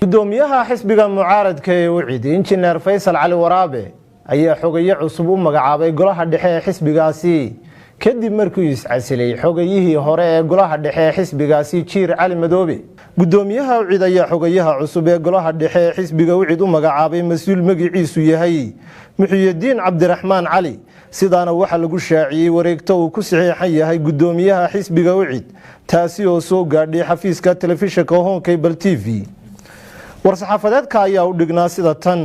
gudoomiyaha xisbiga mucaaradka ee Wicid Injineer Faysal Cali Waraabe ayaa xogaye cusub u magacaabay golaha dhexe ee xisbigaasi kadib markii iscasilay xogayihii hore ee golaha dhexe ee xisbigaasi Jiir Cali Madoobe. gudoomiyaha Wicid ayaa xogayaha cusub ee golaha dhexe ee xisbiga Wicid u magacaabay mas'uul magaciisu yahay Muxyidiin Cabdiraxmaan Cali. sidaana waxa lagu shaaciyay wareegto uu ku saxiixan yahay gudoomiyaha xisbiga Wicid taasi oo soo gaadhay xafiiska telefishinka Home Cable TV. war-saxaafadeedka ayaa u dhignaa sida tan: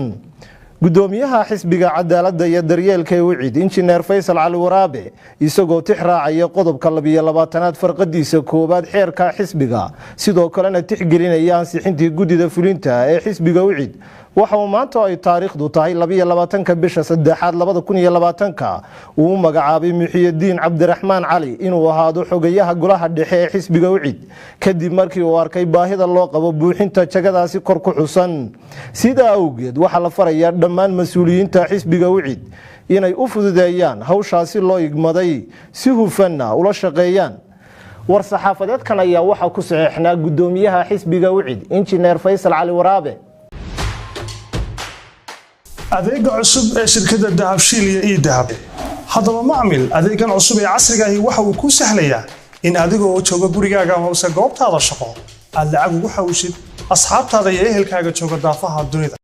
gudoomiyaha xisbiga cadaaladda iyo daryeelka ee Wicid Injineer Faysal Cali Waraabe isagoo tixraacaya qodobka 22aad farqadiisa koobaad xeerka xisbiga sidoo kalena tixgelinaya ansixintii gudida fulinta ee xisbiga Wicid waxa uu maanta ay taariikhdu tahay 22 bisha 3aad 2020 uu magacaabay Muxyidiin Cabdiraxmaan Cali inuu ahaado xogayaha golaha dhexe ee xisbiga Wicid kadib markii uu arkay baahida loo qabo buuxinta jagadaasi kor ku xusan. sida awgeed waxa la farayaa dhammaan mas'uuliyiinta xisbiga Wicid inay u fududeeyaan hawshaasi loo igmaday si hufana ula shaqeeyaan. war-saxaafadeedkan ayaa waxa ku saxiixnaa gudoomiyaha xisbiga Wicid Injineer Faysal Cali Waraabe. adeega cusub ee shirkadda Dahabshiil iyo Idahab. haddaba macmil adeegan cusub ee casriga ah waxa uu ku sahlayaa in adigoo jooga gurigaaga ama goobtaada shaqo aad lacag ugu xawishid asxaabtaada iyo ehelkaaga jooga daafaha dunida.